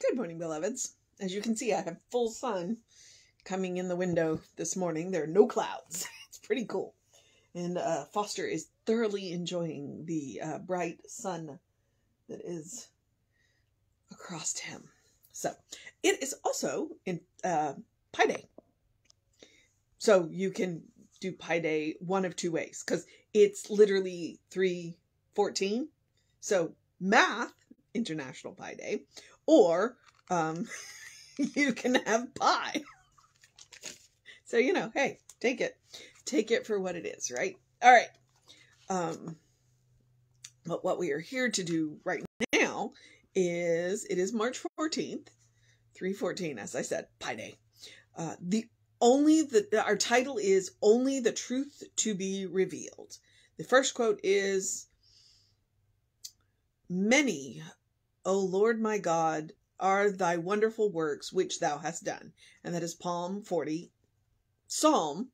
Good morning, beloveds. As you can see, I have full sun coming in the window this morning. There are no clouds. It's pretty cool. And Foster is thoroughly enjoying the bright sun that is across him. So, it is also in Pi Day. So, you can do Pi Day one of two ways, because it's literally 3/14. So, math, International Pi Day, or you can have pie. So, hey, take it for what it is, right? All right. But what we are here to do right now is, it is March 14th, 3/14, as I said, Pi Day. Our title is Only the Truth to be Revealed. The first quote is, "Many, O Lord my God, are thy wonderful works which thou hast done." And that is Psalm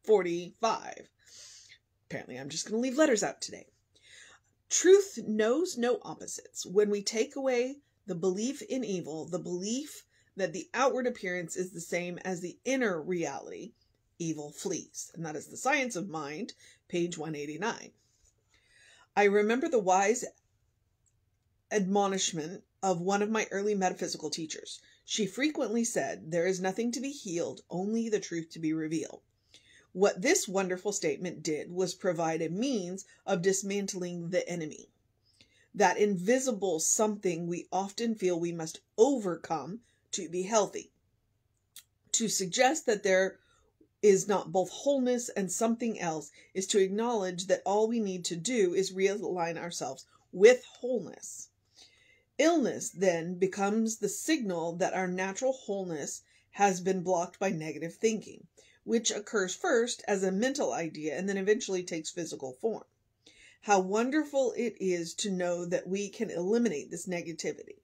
45. Apparently I'm just going to leave letters out today. Truth knows no opposites. When we take away the belief in evil, the belief that the outward appearance is the same as the inner reality, evil flees. And that is The Science of Mind, page 189. I remember the wise admonishment of one of my early metaphysical teachers. She frequently said, "There is nothing to be healed, only the truth to be revealed." What this wonderful statement did was provide a means of dismantling the enemy, that invisible something we often feel we must overcome to be healthy. To suggest that there is not both wholeness and something else is to acknowledge that all we need to do is realign ourselves with wholeness. Illness then becomes the signal that our natural wholeness has been blocked by negative thinking, which occurs first as a mental idea and then eventually takes physical form. How wonderful it is to know that we can eliminate this negativity.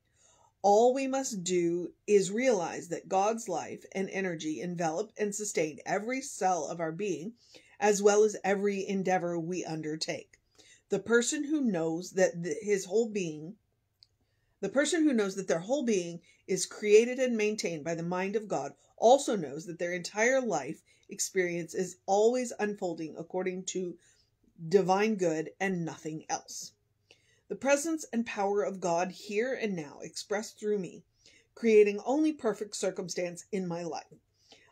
All we must do is realize that God's life and energy envelop and sustain every cell of our being, as well as every endeavor we undertake. The person who knows that their whole being is created and maintained by the mind of God also knows that their entire life experience is always unfolding according to divine good and nothing else. The presence and power of God here and now expressed through me, creating only perfect circumstance in my life.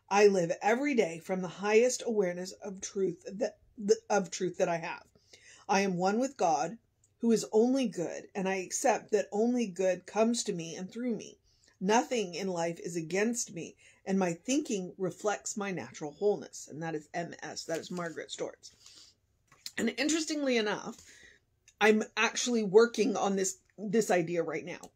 I live every day from the highest awareness of truth that I have. I am one with God, who is only good, and I accept that only good comes to me and through me. Nothing in life is against me, and my thinking reflects my natural wholeness. And that is MS. That is Margaret Stortz. And interestingly enough, I'm actually working on this idea right now,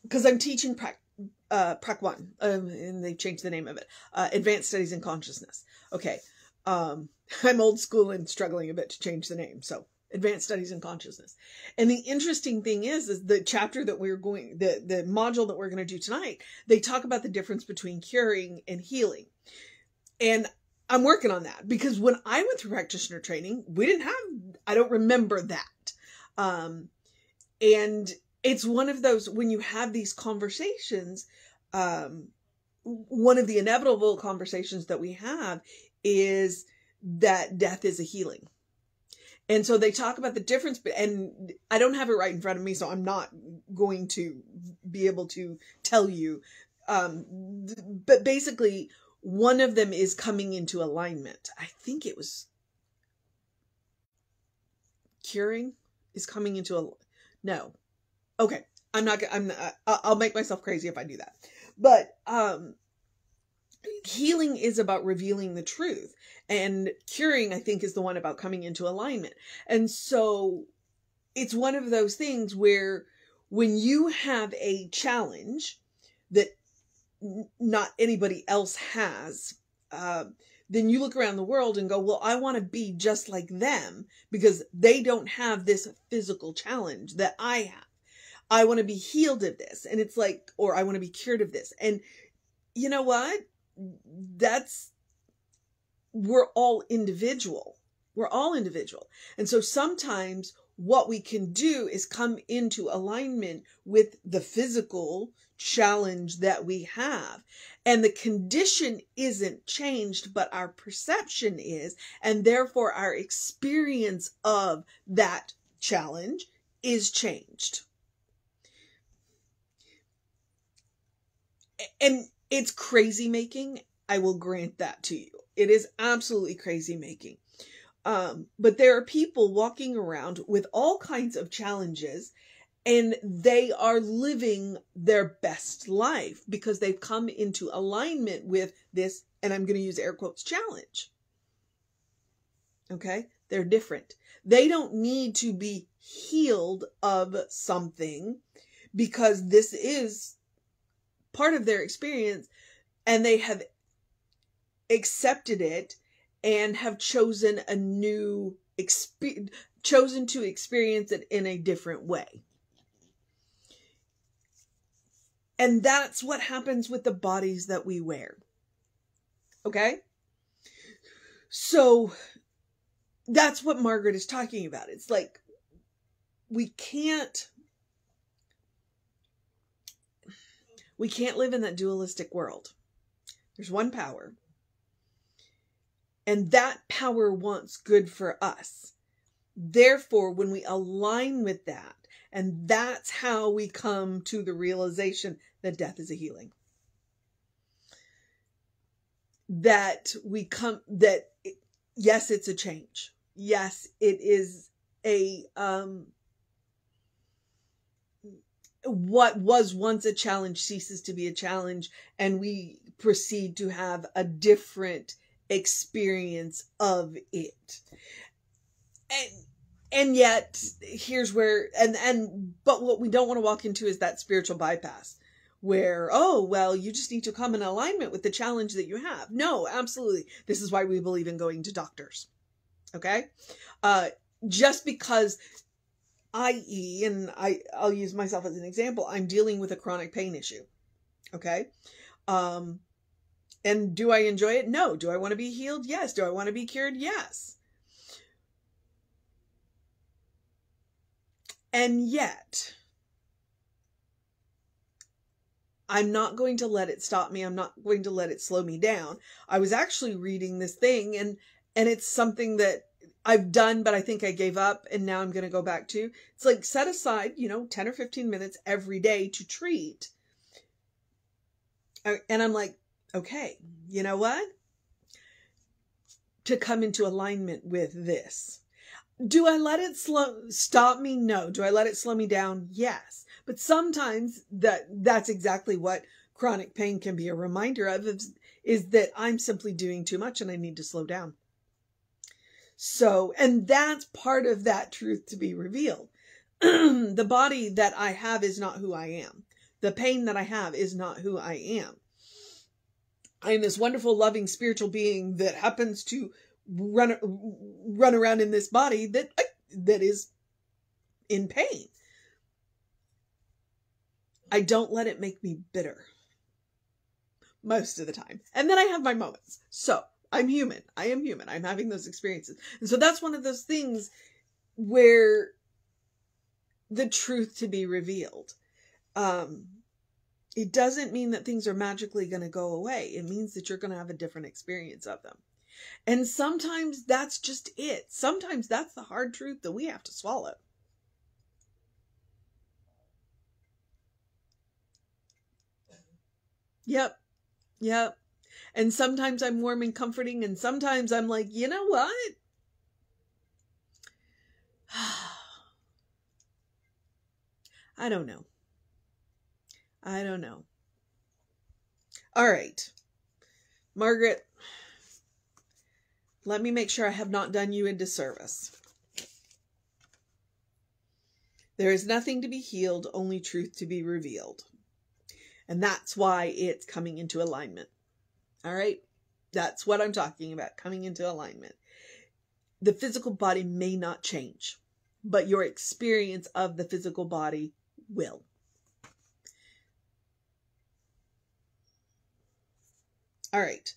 because I'm teaching Prac 1, and they changed the name of it, Advanced Studies in Consciousness. Okay, I'm old school and struggling a bit to change the name, so Advanced Studies in Consciousness. And the interesting thing is the chapter that the module that we're going to do tonight, they talk about the difference between curing and healing. And I'm working on that, because when I went through practitioner training, I don't remember that. And it's one of those, when you have these conversations, one of the inevitable conversations that we have is that death is a healing. And so they talk about the difference, and I don't have it right in front of me, so I'm not going to be able to tell you. But basically, one of them is coming into alignment. I think it was curing is coming into no. Okay. I'll make myself crazy if I do that. But, healing is about revealing the truth, and curing, I think, is the one about coming into alignment. And so it's one of those things where when you have a challenge that not anybody else has, then you look around the world and go, well, I want to be just like them because they don't have this physical challenge that I have. I want to be healed of this. And it's like, or I want to be cured of this. And you know what? We're all individual. We're all individual. And so sometimes what we can do is come into alignment with the physical challenge that we have. And the condition isn't changed, but our perception is, and therefore our experience of that challenge is changed. And it's crazy making. I will grant that to you. It is absolutely crazy making. But there are people walking around with all kinds of challenges, and they are living their best life because they've come into alignment with this, and I'm going to use air quotes, challenge. Okay? They're different. They don't need to be healed of something because this is part of their experience, and they have accepted it and have chosen a new chosen to experience it in a different way. And that's what happens with the bodies that we wear. Okay? So that's what Margaret is talking about. It's like we can't live in that dualistic world. There's one power. And that power wants good for us. Therefore, when we align with that, and that's how we come to the realization that death is a healing. That yes, it's a change. Yes, it is a, what was once a challenge ceases to be a challenge, and we proceed to have a different experience of it. And yet here's where, but what we don't want to walk into is that spiritual bypass where, oh, well, you just need to come in alignment with the challenge that you have. No, absolutely. This is why we believe in going to doctors. Okay. Just because i.e., and I'll use myself as an example, I'm dealing with a chronic pain issue. Okay. And do I enjoy it? No. Do I want to be healed? Yes. Do I want to be cured? Yes. And yet, I'm not going to let it stop me. I'm not going to let it slow me down. I was actually reading this thing, and it's something that I've done, but I think I gave up, and now I'm going to go back to. It's like set aside, 10 or 15 minutes every day to treat. And I'm like, okay, you know what? To come into alignment with this. Do I let it stop me? No. Do I let it slow me down? Yes. But sometimes that's exactly what chronic pain can be a reminder of, is that I'm simply doing too much and I need to slow down. So, and that's part of that truth to be revealed. The body that I have is not who I am. The pain that I have is not who I am. I am this wonderful, loving, spiritual being that happens to run around in this body that is in pain. I don't let it make me bitter most of the time. And then I have my moments. So I'm human. I am human. I'm having those experiences. And so that's one of those things where the truth to be revealed. It doesn't mean that things are magically going to go away. It means that you're going to have a different experience of them. And sometimes that's just it. Sometimes that's the hard truth that we have to swallow. Yep. And sometimes I'm warm and comforting, and sometimes I'm like, you know what? I don't know. All right. Margaret, let me make sure I have not done you a disservice. There is nothing to be healed, only truth to be revealed. And that's why it's coming into alignment. All right? That's what I'm talking about, coming into alignment. The physical body may not change, but your experience of the physical body will. All right.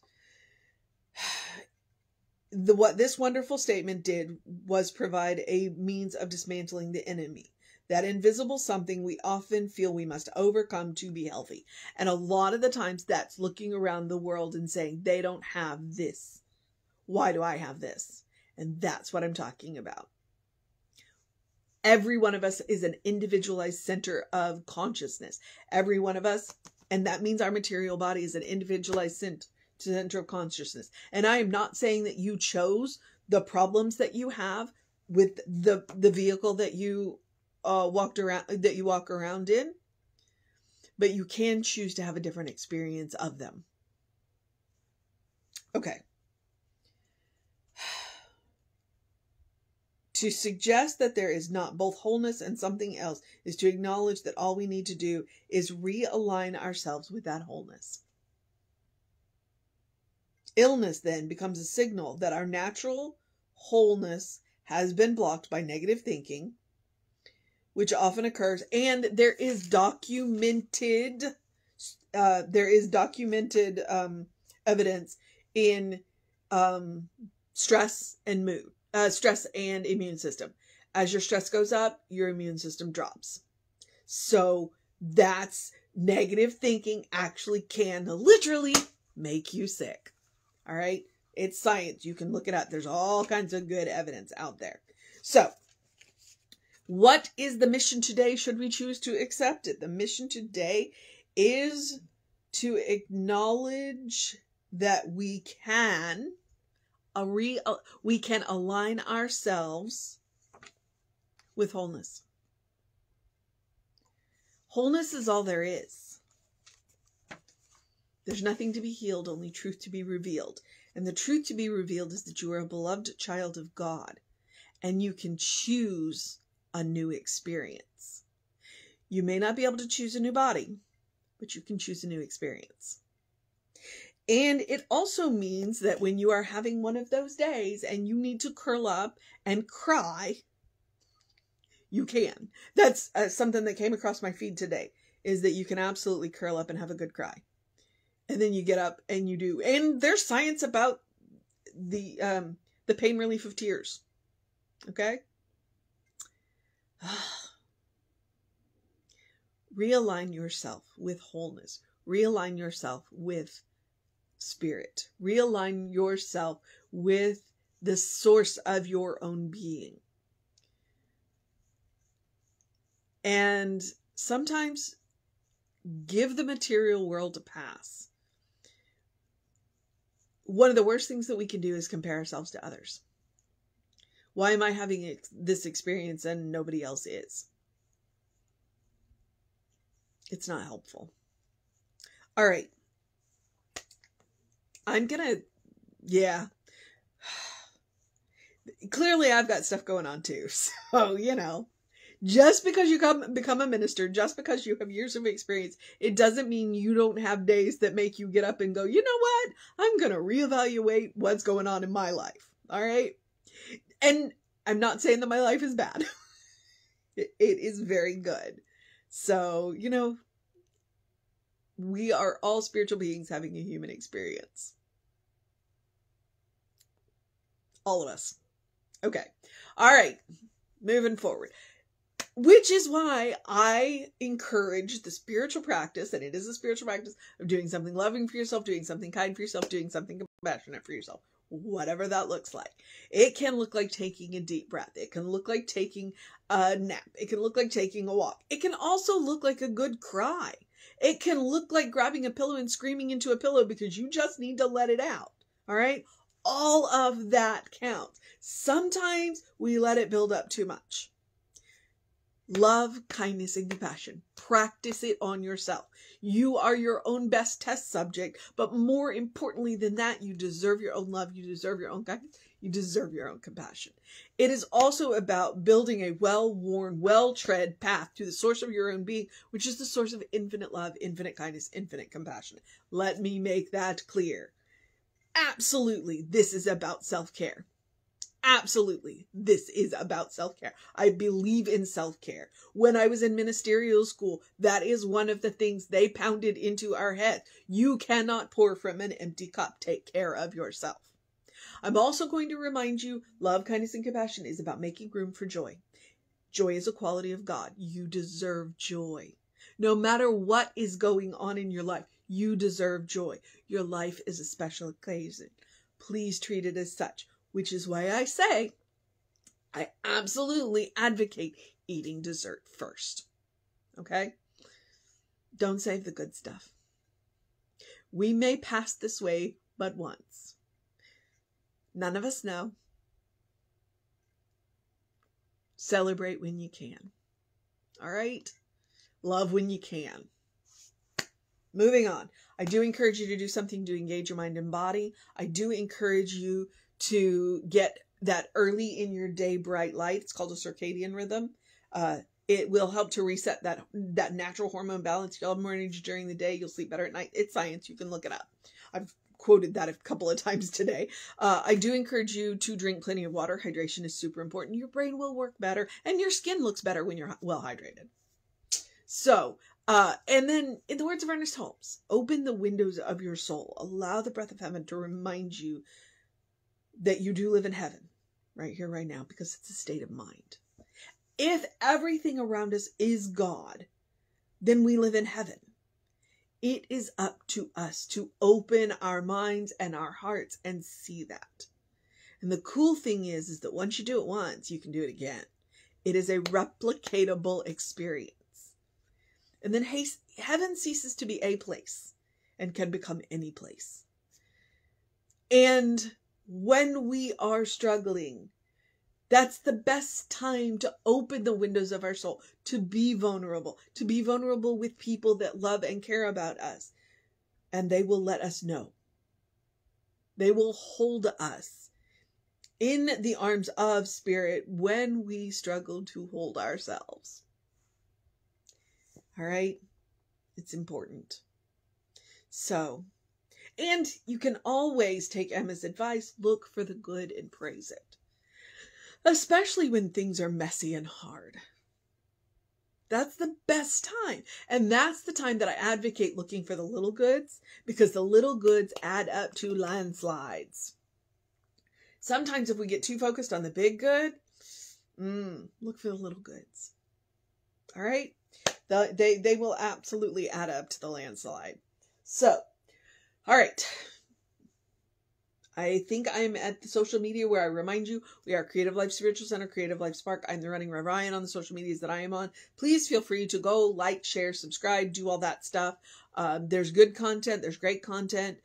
What this wonderful statement did was provide a means of dismantling the enemy. That invisible something we often feel we must overcome to be healthy. And a lot of the times that's looking around the world and saying, they don't have this. Why do I have this? And that's what I'm talking about. Every one of us is an individualized center of consciousness. Every one of us, and that means our material body is an individualized center of consciousness. And I am not saying that you chose the problems that you have with the vehicle that you walk around in, but you can choose to have a different experience of them. Okay. To suggest that there is not both wholeness and something else is to acknowledge that all we need to do is realign ourselves with that wholeness. Illness then becomes a signal that our natural wholeness has been blocked by negative thinking, which often occurs, and there is documented evidence in stress and mood. Stress and immune system. As your stress goes up, your immune system drops. So that's negative thinking actually can literally make you sick. All right. It's science. You can look it up. There's all kinds of good evidence out there. So what is the mission today? Should we choose to accept it? The mission today is to acknowledge that we can align ourselves with wholeness. Wholeness is all there is. There's nothing to be healed, only truth to be revealed. And the truth to be revealed is that you are a beloved child of God, and you can choose a new experience. You may not be able to choose a new body, but you can choose a new experience. And it also means that when you are having one of those days and you need to curl up and cry, you can. That's something that came across my feed today, is that you can absolutely curl up and have a good cry. And then you get up and you do. And there's science about the pain relief of tears. Okay? Realign yourself with wholeness. Realign yourself with spirit. Realign yourself with the source of your own being. And sometimes give the material world a pass. One of the worst things that we can do is compare ourselves to others. Why am I having this experience and nobody else is? It's not helpful. All right. Clearly I've got stuff going on too. So, just because you become a minister, just because you have years of experience, it doesn't mean you don't have days that make you get up and go, you know what? I'm going to reevaluate what's going on in my life. All right. And I'm not saying that my life is bad. It is very good. So, we are all spiritual beings having a human experience. All of us. Okay. All right. Moving forward. Which is why I encourage the spiritual practice, and it is a spiritual practice, of doing something loving for yourself, doing something kind for yourself, doing something compassionate for yourself. Whatever that looks like. It can look like taking a deep breath. It can look like taking a nap. It can look like taking a walk. It can also look like a good cry. It can look like grabbing a pillow and screaming into a pillow because you just need to let it out. All right? All of that counts. Sometimes we let it build up too much. Love, kindness, and compassion. Practice it on yourself. You are your own best test subject, but more importantly than that, you deserve your own love. You deserve your own kindness. You deserve your own compassion. It is also about building a well-worn, well-tread path to the source of your own being, which is the source of infinite love, infinite kindness, infinite compassion. Let me make that clear. Absolutely, this is about self-care. Absolutely, this is about self-care. I believe in self-care. When I was in ministerial school, that is one of the things they pounded into our head. You cannot pour from an empty cup. Take care of yourself. I'm also going to remind you, love, kindness, and compassion is about making room for joy. Joy is a quality of God. You deserve joy. No matter what is going on in your life, you deserve joy. Your life is a special occasion. Please treat it as such, which is why I say I absolutely advocate eating dessert first. Okay? Don't save the good stuff. We may pass this way but once. None of us know. Celebrate when you can. All right? Love when you can. Moving on. I do encourage you to do something to engage your mind and body. I do encourage you to get that early in your day bright light. It's called a circadian rhythm. It will help to reset that natural hormone balance. You'll have more energy during the day. You'll sleep better at night. It's science. You can look it up. I've quoted that a couple of times today. I do encourage you to drink plenty of water. Hydration is super important. Your brain will work better and your skin looks better when you're well hydrated. So, and then in the words of Ernest Holmes, open the windows of your soul. Allow the breath of heaven to remind you that you do live in heaven right here, right now, because it's a state of mind. If everything around us is God, then we live in heaven. It is up to us to open our minds and our hearts and see that. And the cool thing is that once you do it once, you can do it again. It is a replicatable experience. And then heaven ceases to be a place and can become any place. And when we are struggling, that's the best time to open the windows of our soul, to be vulnerable with people that love and care about us. And they will let us know. They will hold us in the arms of spirit when we struggle to hold ourselves. All right? It's important. So, and you can always take Emma's advice, look for the good and praise it. Especially when things are messy and hard. That's the best time. And that's the time that I advocate looking for the little goods, because the little goods add up to landslides. Sometimes if we get too focused on the big good, look for the little goods. All right? They will absolutely add up to the landslide. So, all right. I think I'm at the social media where I remind you we are Creative Life Spiritual Center, Creative Life Spark. I'm the running Rev Ryan on the social medias that I am on. Please feel free to go like, share, subscribe, do all that stuff. There's good content. There's great content.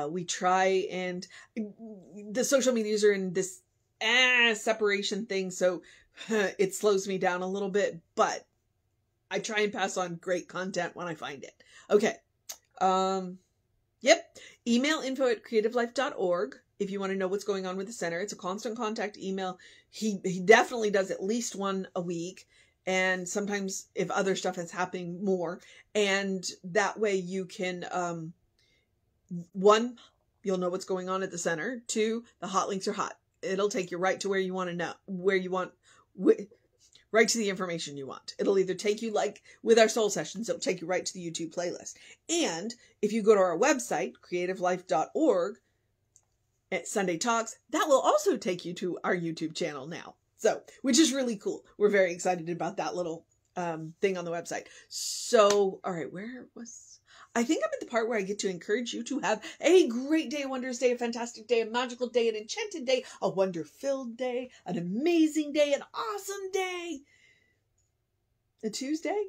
We try, and the social medias are in this separation thing, so it slows me down a little bit, but I try and pass on great content when I find it. Okay. Yep. Email info@creativelife.org if you want to know what's going on with the center. It's a constant contact email. He definitely does at least one a week. And sometimes if other stuff is happening, more. And that way you can, one, you'll know what's going on at the center. Two, the hot links are hot. It'll take you right to where you want to know, right to the information you want. It'll either take you, like with our soul sessions, it'll take you right to the YouTube playlist. And if you go to our website, creativelife.org, at Sunday Talks, that will also take you to our YouTube channel now. So, which is really cool. We're very excited about that little thing on the website. So, all right, I think I'm at the part where I get to encourage you to have a great day, a wondrous day, a fantastic day, a magical day, an enchanted day, a wonder-filled day, an amazing day, an awesome day. A Tuesday?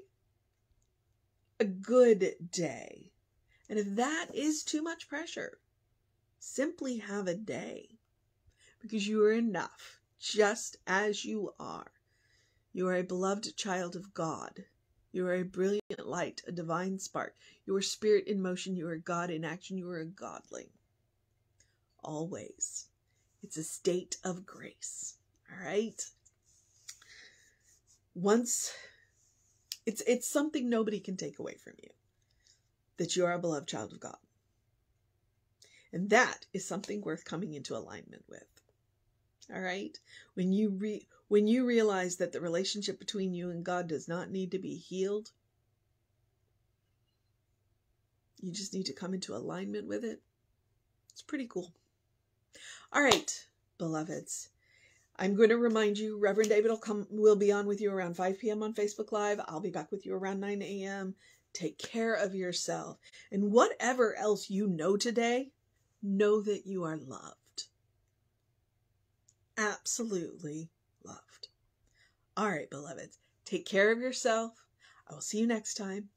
A good day. And if that is too much pressure, simply have a day. Because you are enough, just as you are. You are a beloved child of God. You are a brilliant light, a divine spark. You are spirit in motion. You are God in action. You are a godling. Always. It's a state of grace. All right? It's something nobody can take away from you. That you are a beloved child of God. And that is something worth coming into alignment with. All right? When you realize that the relationship between you and God does not need to be healed, you just need to come into alignment with it. It's pretty cool. All right, beloveds. I'm going to remind you, Reverend David will be on with you around 5 p.m. on Facebook Live. I'll be back with you around 9 a.m. Take care of yourself. And whatever else you know today, know that you are loved. Absolutely loved. All right, beloveds. Take care of yourself. I will see you next time.